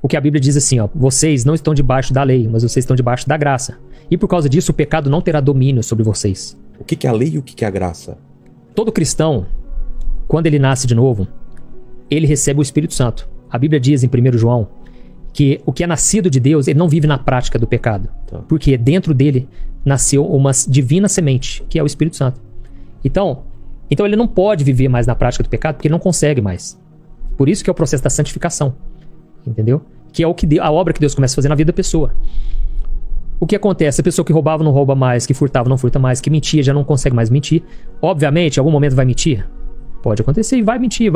O que a Bíblia diz assim, ó, vocês não estão debaixo da lei, mas vocês estão debaixo da graça. E por causa disso, o pecado não terá domínio sobre vocês. O que é a lei e o que é a graça? Todo cristão, quando ele nasce de novo, ele recebe o Espírito Santo. A Bíblia diz em 1 João que o que é nascido de Deus, ele não vive na prática do pecado. Tá. Porque dentro dele nasceu uma divina semente, que é o Espírito Santo. Então ele não pode viver mais na prática do pecado, porque ele não consegue mais. Por isso que é o processo da santificação. Entendeu? Que é a obra que Deus começa a fazer na vida da pessoa. O que acontece? A pessoa que roubava não rouba mais, que furtava não furta mais, que mentia já não consegue mais mentir. Obviamente, em algum momento vai mentir. Pode acontecer e vai mentir.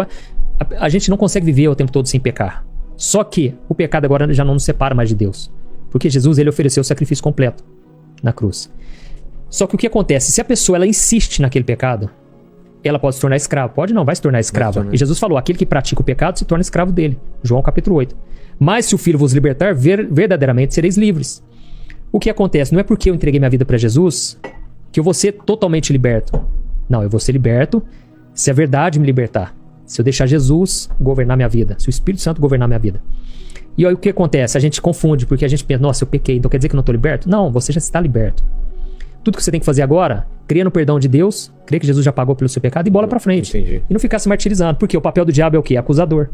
A gente não consegue viver o tempo todo sem pecar. Só que o pecado agora já não nos separa mais de Deus. Porque Jesus, ele ofereceu o sacrifício completo na cruz. Só que o que acontece? Se a pessoa ela insiste naquele pecado, ela pode se tornar escrava. Pode não, vai se tornar escrava. E Jesus falou, aquele que pratica o pecado se torna escravo dele. João capítulo 8. Mas se o Filho vos libertar, verdadeiramente sereis livres. O que acontece? Não é porque eu entreguei minha vida para Jesus que eu vou ser totalmente liberto. Não, eu vou ser liberto se a verdade me libertar. Se eu deixar Jesus governar minha vida. Se o Espírito Santo governar minha vida. E aí o que acontece? A gente confunde, porque a gente pensa, nossa, eu pequei, então quer dizer que eu não estou liberto? Não, você já está liberto. Tudo que você tem que fazer agora, crer no perdão de Deus, crer que Jesus já pagou pelo seu pecado e bola pra frente. Entendi. E não ficar se martirizando, porque o papel do diabo é o quê? Acusador.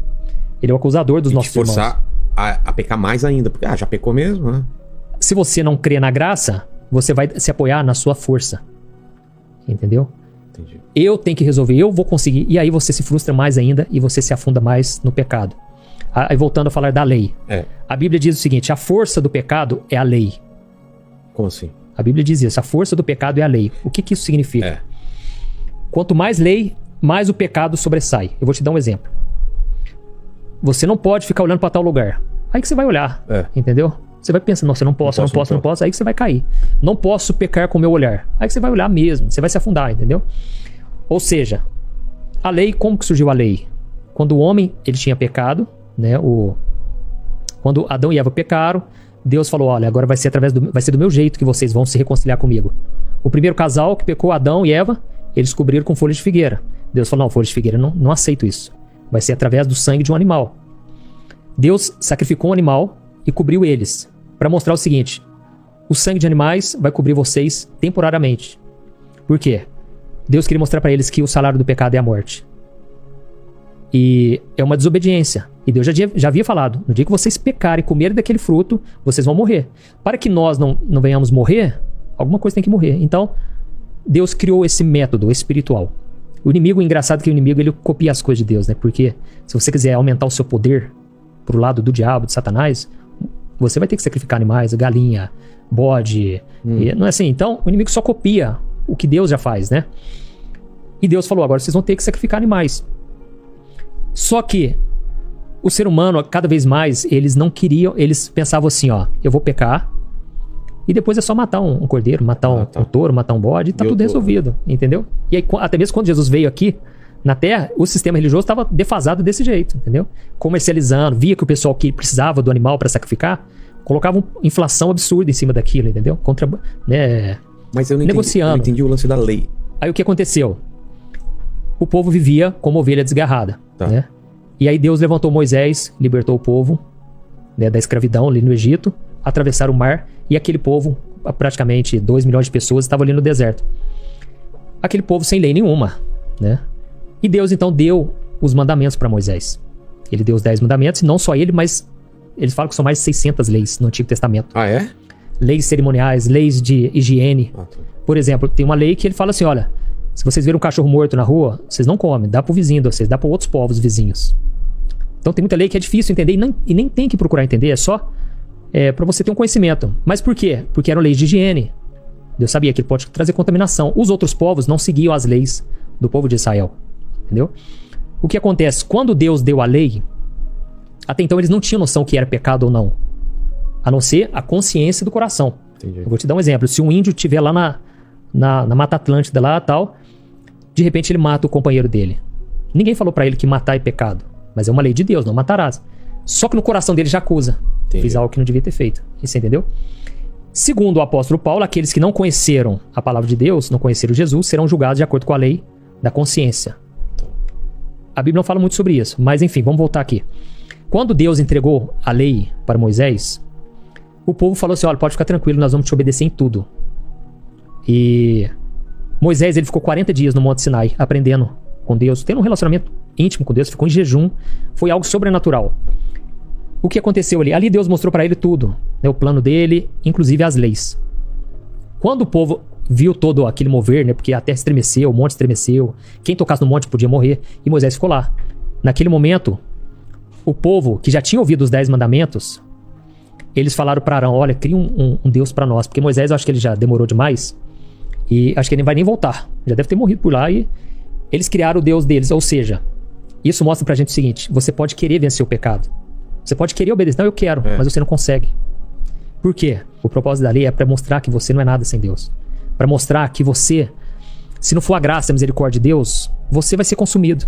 Ele é o acusador dos nossos irmãos. Forçar a pecar mais ainda, porque já pecou mesmo, né? Se você não crê na graça, você vai se apoiar na sua força. Entendeu? Entendi. Eu tenho que resolver, eu vou conseguir. E aí você se frustra mais ainda e você se afunda mais no pecado. Aí voltando a falar da lei. A Bíblia diz o seguinte, a força do pecado é a lei. Como assim? A Bíblia diz isso, a força do pecado é a lei. O que isso significa? Quanto mais lei, mais o pecado sobressai. Eu vou te dar um exemplo. Você não pode ficar olhando para tal lugar. Aí que você vai olhar, entendeu? Você vai pensar, nossa, eu não posso. Aí que você vai cair. Não posso pecar com o meu olhar. Aí que você vai olhar mesmo, você vai se afundar, entendeu? Ou seja, a lei, como que surgiu a lei? Quando o homem, ele tinha pecado, né? Quando Adão e Eva pecaram, Deus falou, olha, agora vai ser do meu jeito que vocês vão se reconciliar comigo. O primeiro casal que pecou, Adão e Eva, eles cobriram com folha de figueira. Deus falou, não, folha de figueira, não aceito isso. Vai ser através do sangue de um animal. Deus sacrificou um animal e cobriu eles, para mostrar o seguinte, o sangue de animais vai cobrir vocês temporariamente. Por quê? Deus queria mostrar para eles que o salário do pecado é a morte. E é uma desobediência. E Deus já havia falado, no dia que vocês pecarem e comerem daquele fruto, vocês vão morrer. Para que nós não venhamos morrer, alguma coisa tem que morrer. Então, Deus criou esse método espiritual. O inimigo, engraçado que o inimigo, ele copia as coisas de Deus, né? Porque se você quiser aumentar o seu poder pro lado do diabo, de Satanás, você vai ter que sacrificar animais, galinha, bode. E não é assim? Então, o inimigo só copia o que Deus já faz, né? E Deus falou, agora vocês vão ter que sacrificar animais. Só que o ser humano, cada vez mais, eles não queriam, eles pensavam assim, ó, eu vou pecar e depois é só matar um cordeiro, matar um touro, matar um bode e tá tudo resolvido, entendeu? E aí, até mesmo quando Jesus veio aqui na Terra, o sistema religioso estava defasado desse jeito, entendeu? Comercializando, via que o pessoal que precisava do animal para sacrificar, colocava uma inflação absurda em cima daquilo, entendeu? Mas eu não negociando. Eu não entendi o lance da lei. Aí o que aconteceu? O povo vivia como ovelha desgarrada, né? E aí Deus levantou Moisés, libertou o povo, né, da escravidão ali no Egito, atravessaram o mar, e aquele povo, praticamente 2 milhões de pessoas, estavam ali no deserto. Aquele povo sem lei nenhuma, né? E Deus então deu os mandamentos para Moisés. Ele deu os 10 mandamentos, e não só ele, mas eles falam que são mais de 600 leis no Antigo Testamento. Ah, é? Leis cerimoniais, leis de higiene. Por exemplo, tem uma lei que ele fala assim, olha, se vocês verem um cachorro morto na rua, vocês não comem, dá pro vizinho de vocês, dá para outros povos vizinhos. Então tem muita lei que é difícil entender e nem tem que procurar entender, é só para você ter um conhecimento. Mas por quê? Porque eram leis de higiene. Deus sabia que ele pode trazer contaminação. Os outros povos não seguiam as leis do povo de Israel. Entendeu? O que acontece? Quando Deus deu a lei, até então eles não tinham noção que era pecado ou não. A não ser a consciência do coração. Entendi. Eu vou te dar um exemplo. Se um índio estiver lá na Mata Atlântida lá tal, de repente ele mata o companheiro dele. Ninguém falou pra ele que matar é pecado. Mas é uma lei de Deus, não matarás. Só que no coração dele já acusa. Entendi. Fiz algo que não devia ter feito. Isso, entendeu? Segundo o apóstolo Paulo, aqueles que não conheceram a palavra de Deus, não conheceram Jesus, serão julgados de acordo com a lei da consciência. A Bíblia não fala muito sobre isso, mas enfim, vamos voltar aqui. Quando Deus entregou a lei para Moisés, o povo falou assim, olha, pode ficar tranquilo, nós vamos te obedecer em tudo. E Moisés, ele ficou 40 dias no Monte Sinai, aprendendo com Deus, tendo um relacionamento íntimo com Deus, ficou em jejum, foi algo sobrenatural. O que aconteceu ali? Ali Deus mostrou para ele tudo, né, o plano dele, inclusive as leis. Quando o povo viu todo aquele mover, né, porque a terra estremeceu, o monte estremeceu, quem tocasse no monte podia morrer, e Moisés ficou lá. Naquele momento, o povo que já tinha ouvido os 10 mandamentos, eles falaram para Arão, olha, cria um Deus para nós, porque Moisés, eu acho que ele já demorou demais, e acho que ele não vai nem voltar, já deve ter morrido por lá, e eles criaram o Deus deles. Ou seja, isso mostra pra gente o seguinte, você pode querer vencer o pecado, você pode querer obedecer, não, eu quero, mas você não consegue. Por quê? O propósito da lei é para mostrar que você não é nada sem Deus, para mostrar que você, se não for a graça e a misericórdia de Deus, você vai ser consumido.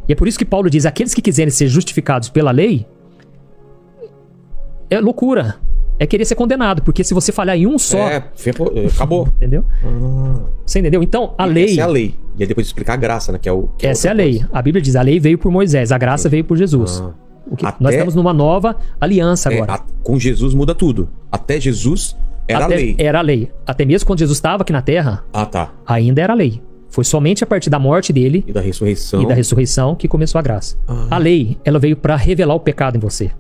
E é por isso que Paulo diz, aqueles que quiserem ser justificados pela lei, é loucura, é querer ser condenado, porque se você falhar em um só... acabou. Entendeu? Você entendeu? Então, a lei... Essa é a lei. E aí depois explicar a graça, né? Essa é a lei. A Bíblia diz, a lei veio por Moisés, a graça veio por Jesus. Nós estamos numa nova aliança agora. Com Jesus muda tudo. Até Jesus era a lei. Era a lei. Até mesmo quando Jesus estava aqui na Terra, ainda era a lei. Foi somente a partir da morte dele e da ressurreição que começou a graça. A lei, ela veio para revelar o pecado em você.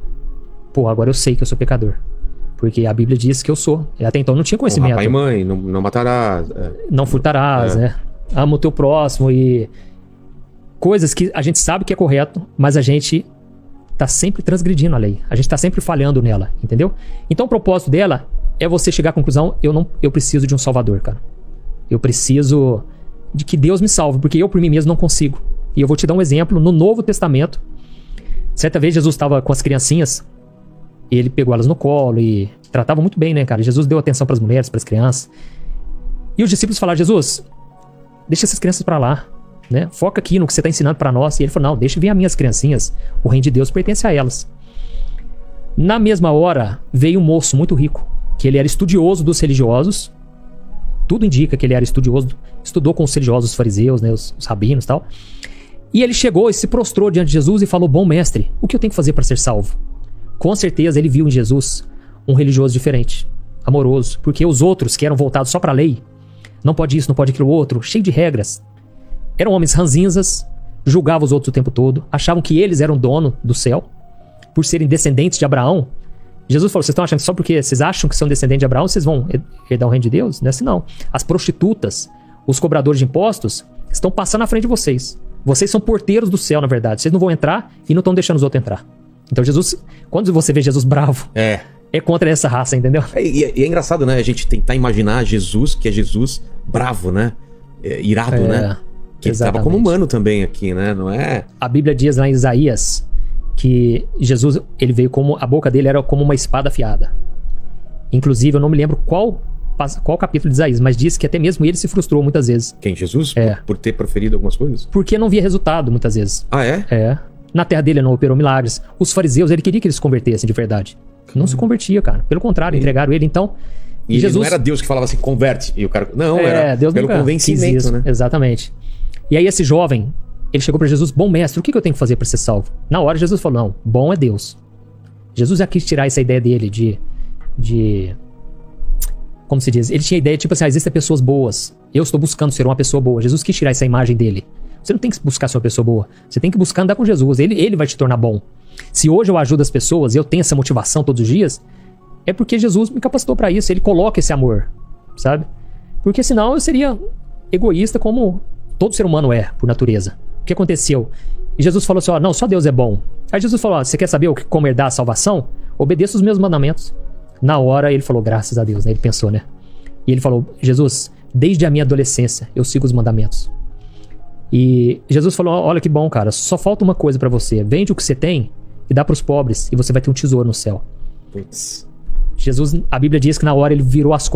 Pô, agora eu sei que eu sou pecador. Porque a Bíblia diz que eu sou. Até então eu não tinha conhecimento. Pai e mãe, não matarás. Não furtarás, né? Ama o teu próximo e... Coisas que a gente sabe que é correto, mas a gente tá sempre transgredindo a lei. A gente tá sempre falhando nela, entendeu? Então o propósito dela é você chegar à conclusão, eu preciso de um salvador, cara. Eu preciso de que Deus me salve, porque eu por mim mesmo não consigo. E eu vou te dar um exemplo no Novo Testamento. Certa vez Jesus estava com as criancinhas, e ele pegou elas no colo e tratava muito bem, né, cara? Jesus deu atenção para as mulheres, para as crianças. E os discípulos falaram, Jesus, deixa essas crianças para lá, né? Foca aqui no que você está ensinando para nós. E ele falou, não, deixa vir as minhas criancinhas, o reino de Deus pertence a elas. Na mesma hora, veio um moço muito rico, que ele era estudioso dos religiosos. Tudo indica que ele era estudioso, estudou com os religiosos, os fariseus, né, os rabinos e tal. E ele chegou e se prostrou diante de Jesus e falou, bom mestre, o que eu tenho que fazer para ser salvo? Com certeza ele viu em Jesus um religioso diferente, amoroso, porque os outros que eram voltados só para a lei, não pode isso, não pode aquilo outro, cheio de regras, eram homens ranzinzas, julgavam os outros o tempo todo, achavam que eles eram dono do céu, por serem descendentes de Abraão. Jesus falou, vocês estão achando que só porque vocês acham que são descendentes de Abraão, vocês vão herdar o reino de Deus? Não é assim não. As prostitutas, os cobradores de impostos, estão passando na frente de vocês. Vocês são porteiros do céu, na verdade. Vocês não vão entrar e não estão deixando os outros entrar. Então Jesus, quando você vê Jesus bravo, é contra essa raça, entendeu? E é engraçado, né? A gente tentar imaginar Jesus, que é Jesus bravo, né? Irado, né? Que ele estava como humano também aqui, né? Não é? A Bíblia diz lá em Isaías que Jesus, ele veio como... A boca dele era como uma espada afiada. Inclusive, eu não me lembro qual capítulo de Isaías, mas diz que até mesmo ele se frustrou muitas vezes. Quem? Jesus? Por ter proferido algumas coisas? Porque não via resultado, muitas vezes. Ah, é? É. Na terra dele não operou milagres. Os fariseus, ele queria que eles se convertessem de verdade. Não se convertia, cara. Pelo contrário, entregaram ele, então... E Jesus... não era Deus que falava assim, converte. E o cara... Não, era Deus pelo convencimento, isso, né? Exatamente. E aí esse jovem, ele chegou para Jesus, bom mestre, o que eu tenho que fazer para ser salvo? Na hora Jesus falou, não, bom é Deus. Jesus já quis tirar essa ideia dele de como se diz? Ele tinha a ideia, tipo assim, existem pessoas boas. Eu estou buscando ser uma pessoa boa. Jesus quis tirar essa imagem dele. Você não tem que buscar ser uma pessoa boa. Você tem que buscar andar com Jesus. Ele vai te tornar bom. Se hoje eu ajudo as pessoas e eu tenho essa motivação todos os dias, é porque Jesus me capacitou para isso. Ele coloca esse amor, sabe? Porque senão eu seria egoísta como todo ser humano é, por natureza. O que aconteceu? E Jesus falou assim, ó, não, só Deus é bom. Aí Jesus falou, ó, você quer saber como herdar a salvação? Obedeça os meus mandamentos. Na hora ele falou, graças a Deus, né? Ele pensou, né? E ele falou, Jesus, desde a minha adolescência eu sigo os mandamentos. E Jesus falou, olha que bom, cara, só falta uma coisa pra você. Vende o que você tem e dá pros pobres e você vai ter um tesouro no céu. Putz. Jesus, a Bíblia diz que na hora ele virou as